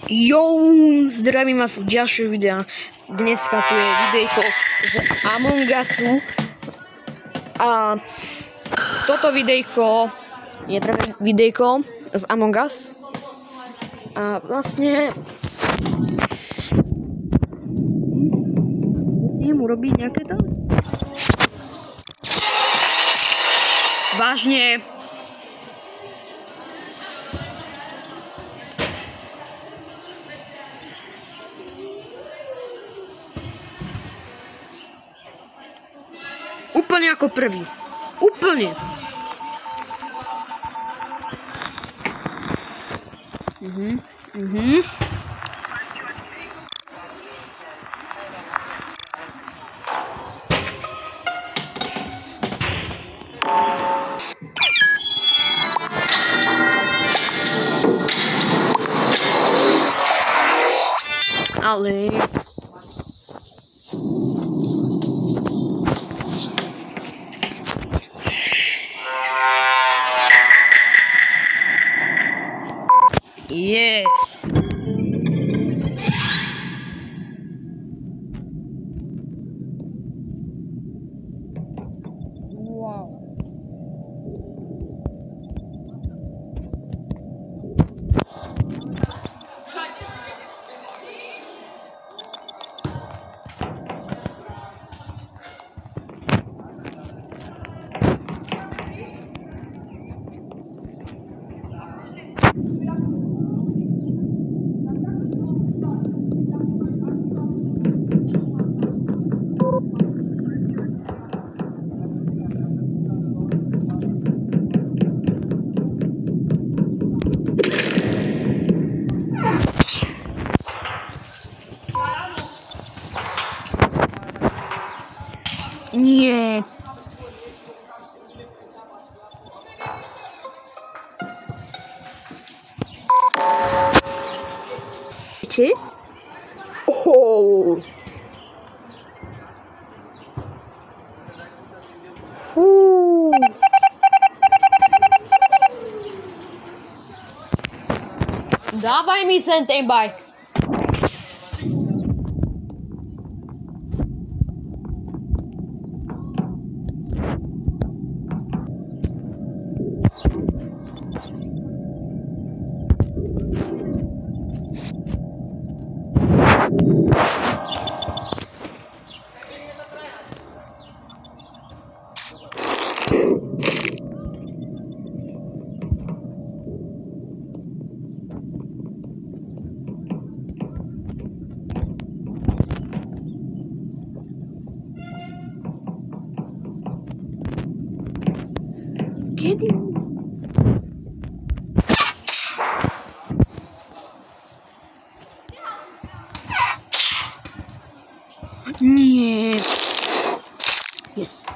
Jo, zdravím vás u ďalšieho videa. Dneska tu je videjko z Among Usu. A toto videjko je prvé videjko z Among Us. A vlastne musím urobiť nejaké to. Vážne. Úplne ako prvý. Úplne. Ale yes. Wow. Nie. Viete? Oh. Dávaj mi sem ten bike. Kedy? Nie. Yes.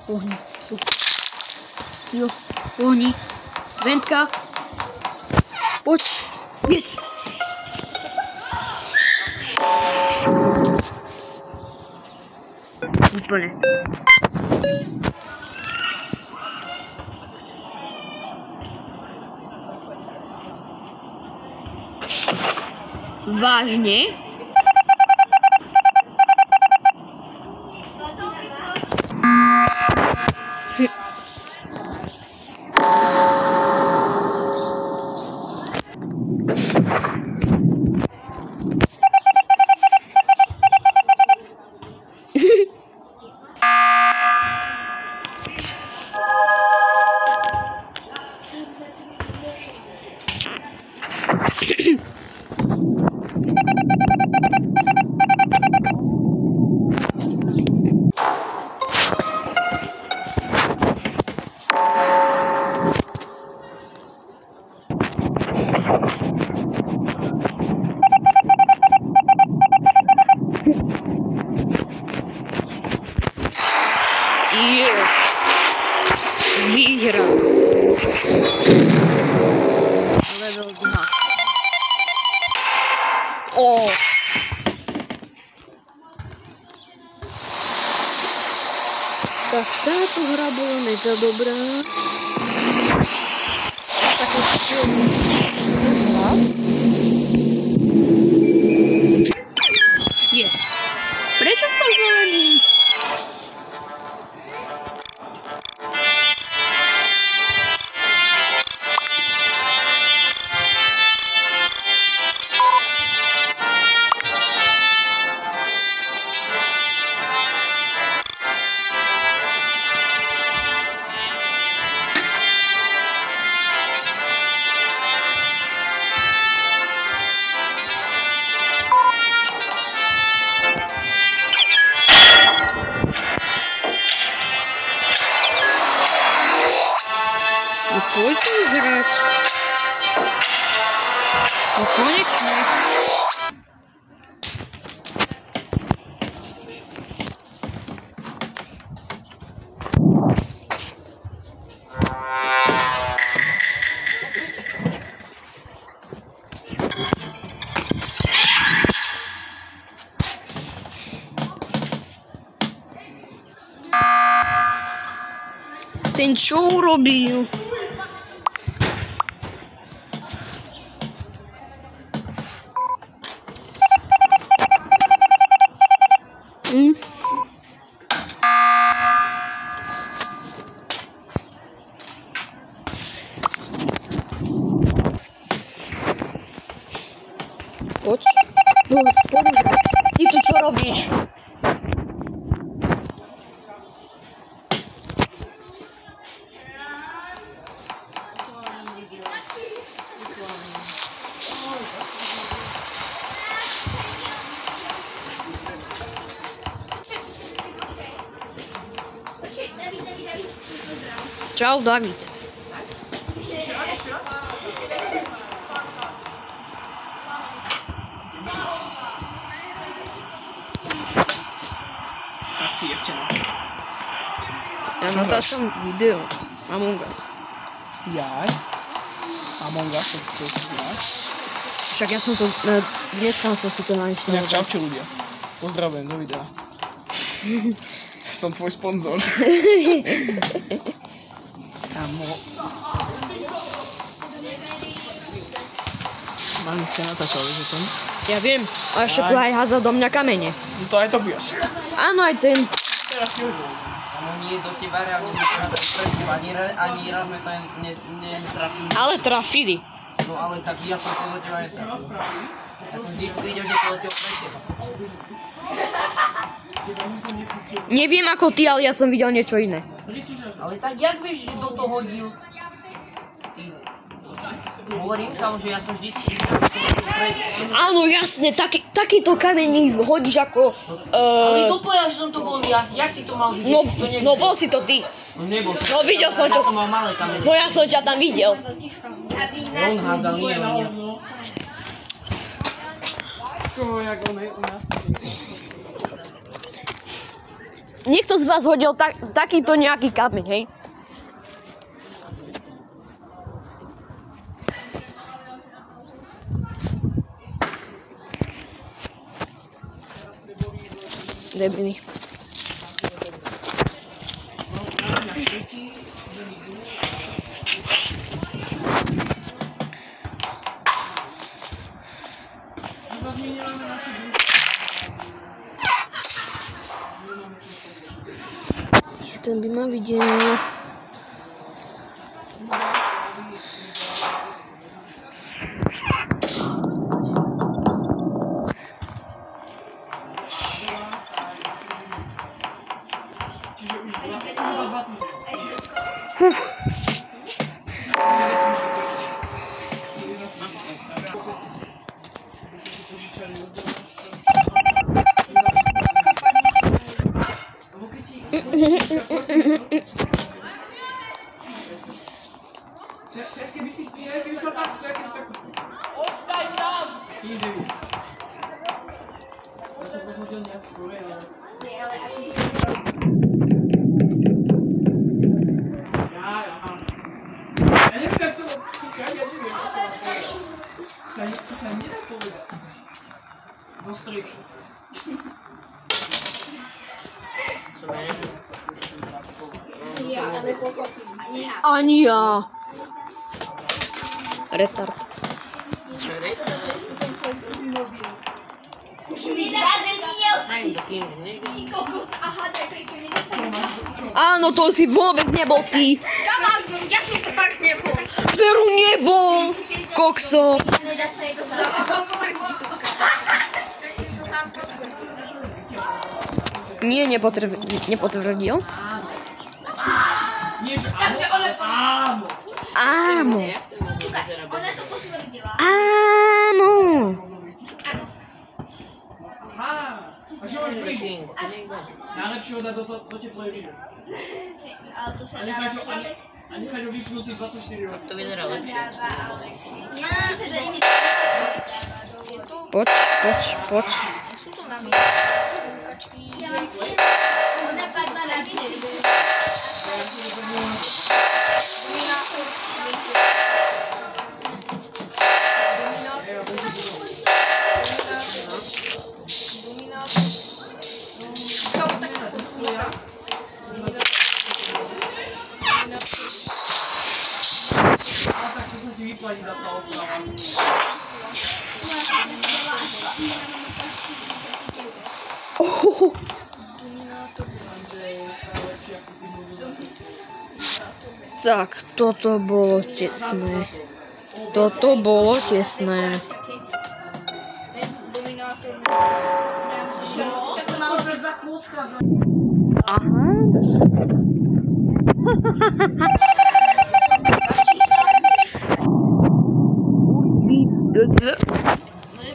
Pohni. Jo, pohni. Ventka. Poď. Yes. Úplne. Vážne? Výhra. Level 2. O. Tak. Táto hra bola mega dobrá. Také yes. Prečo som zelený? Poďte hrať. No konečne. Ten čo urobil? Poď. Poď. Ty tu čo robíš? Čau, David. Ja natáčam video. Among Us. Jaj? Among Us, to znáš? Však ja som to... Dnes som si to nainštaloval. Inak čaute ľudia. Pozdravujem do videa. Som tvoj sponzor. Kamo. Mám ťa natáčal, vieš o tom? Ja viem, ale však tu aj házal do mňa kamene. No to aj Tobias. Áno, aj ten. Teraz si uvidel. Áno, nie do teba reálne ani raz sme sa netrafili. Ale trafili. No ale tak ja som to do teba netrafil. Ja som vždycky videl, že to letel pred teba. Neviem ako ty, ale ja som videl niečo iné. Ale tak jak vieš, že do toho hodil? Ty... Hovorím tam, že ja som vždycky videl, že to letel pred teba. Áno, jasne, takýto kameň hodíš ako... Ale to povedal, že som to bol ja. Jak si to mal vidieť? No bol si to ty. No nebol. No videl som Ja to. som mal malé kamene. No ja som ťa tam videl. On hádzal, nie on ja. Jak on je u nás. Niekto z vás hodil takýto nejaký kameň, hej? Debili. Ten by ma videl. Keby si spíjel, keby sa tak... Ostaň tam! Easy. Ja som pozhodil nejak skôr, ale... Aha. Ja neviem, jak to cíkať, ja neviem, jak to povedať. To sa nedá povedať. Zo striky. To je. Ani ja. Retard. Áno, to si vôbec nebol ty. Ja som to fakt nebol. Veru nebol, kokso. Nie, nepotvrdil. Nie, že Takže ona áno. Áno. ona to potvrdila. Áno. Aha. A čo máš prvý? Najlepšie ho dať do teplej vody. Ale to sa A nechať ho vypnutý 24 rokov. To vyzerá lepšie. Poď. Sú to na mňa. Ona padla na bici. Ale tak to sa ti vyplatí dať tá oprava. Tak, toto bolo tesné. Toto bolo tesné. Aha.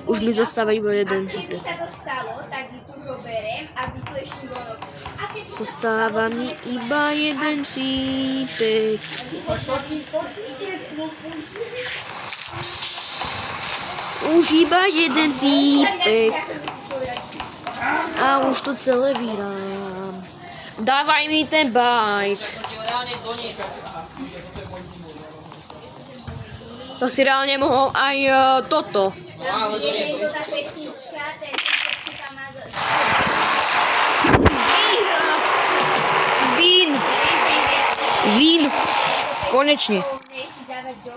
Už mi zostáva iba jeden typ. Keby sa to stalo, tak tu zoberiem a vykleším vonok. Zostáva mi iba jeden typek. Už iba jeden typek. A už to celé vyrám. Dávaj mi ten bajk. To si reálne mohol aj toto. Je to tá pesnička, ten tam má... Vín. Konečne. Nechci dávať do...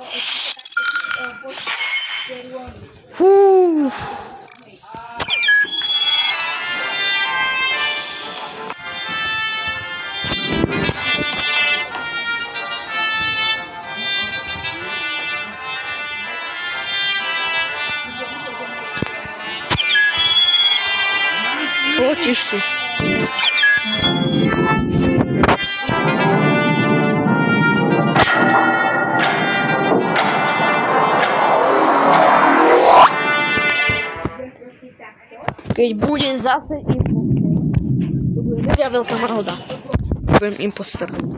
Poď ešte. Keď budem zase to bude veľa veľká náhoda. Budem impostorom.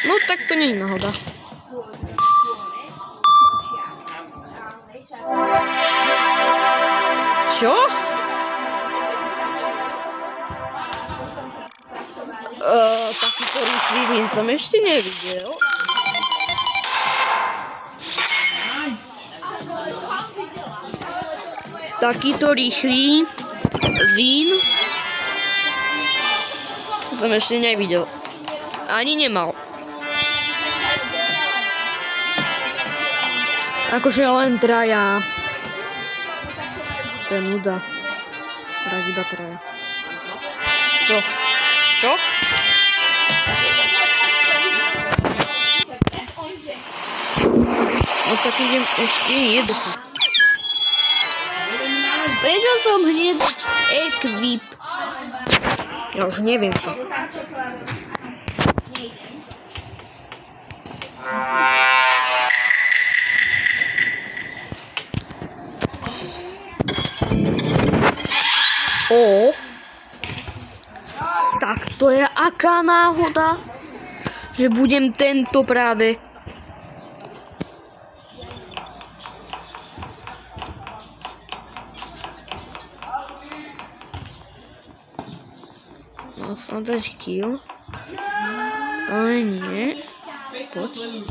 No tak to nie je náhoda. Čo? Takýto rýchly vín som ešte nevidel. Takýto rýchly vín som ešte nevidel. Ani nemal. Akože len traja. To je nuda. Rád iba traja. Čo? Čo? No tak idem ešte jednu. Prečo som hneď equip? Ja už neviem čo. Tak to je aká náhoda, že budem tento práve. Mal som dať kill, ale nie. Poď.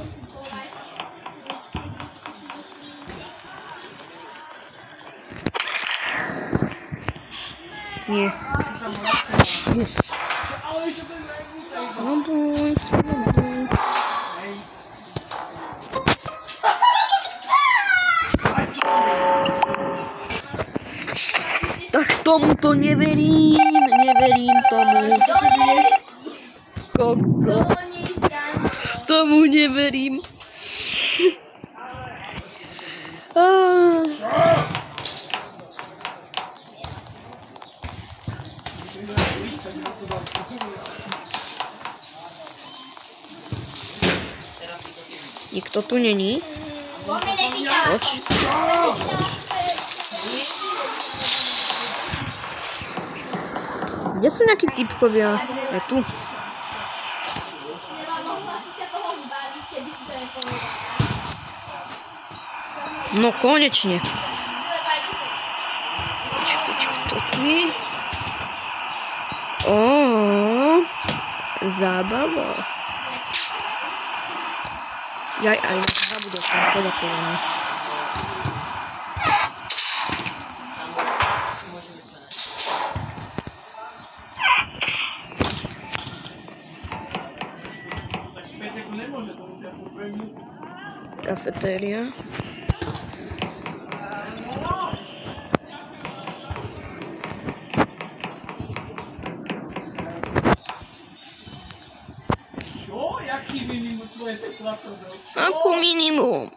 Nie. Yes. Ale ešte to je Tak tomuto neverím tomu. Kokso. Tomu neverím. Nikto tu není? Poď. Kde sú nejakí typkovia? Je tu. No konečne. Počkaj, to tu je. Zábava. Jaj, aj zabudol som podakovanie. Kafetéria. Čo? Jaký minimum tvoje tepla to byl? Akú minimum?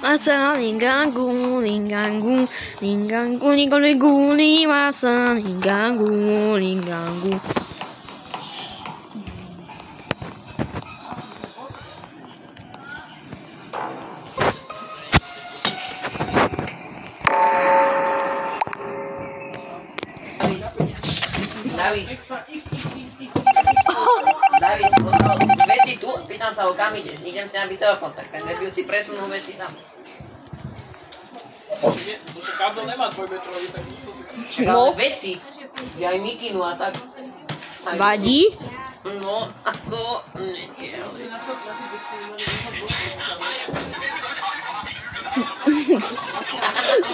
Masa lingangu, lingangu, lingangu, lingangu, masa lingangu, lingangu. David, pozor, veci tu, pýtam sa ho, kam ideš, idem si nabiť telefón, tak ten debil si presunul veci tam. Že kábel nemá 2 metrový, tak musel si... Čak ale veci, že aj mikinu a tak. Vadí? No, ako... Nie,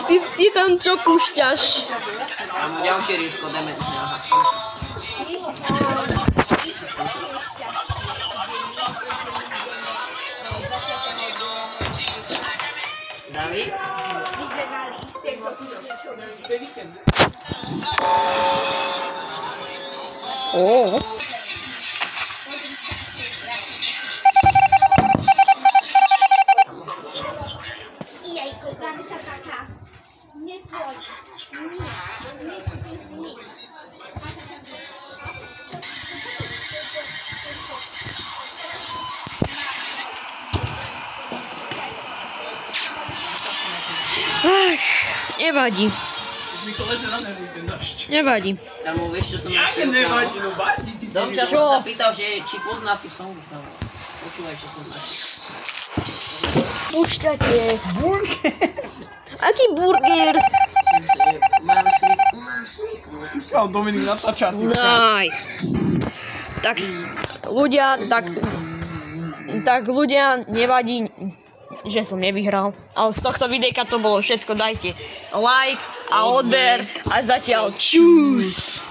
Ty tam čo púšťaš? Tam ďalšie rieško, dementné, aha. David? My sme mali isté niečo. Jajko, máme sa taká. Nepoď. Nekúpiš nič. Nevadí. Mi to leze na nervy, ten dažď. Nevadí. Tam mu vieš, čo som Jaké nevadí, no vadí ty. Domča som sa pýtal, že či pozná tú songu. Počúvaj, čo som zašiel. Púšťate. Aký burger? Mám slik. Kam Dominik natáča. Nice. Tak ľudia, tak ľudia, nevadí, že som nevyhral. Ale z tohto videjka to bolo všetko. Dajte like a odber a zatiaľ čus.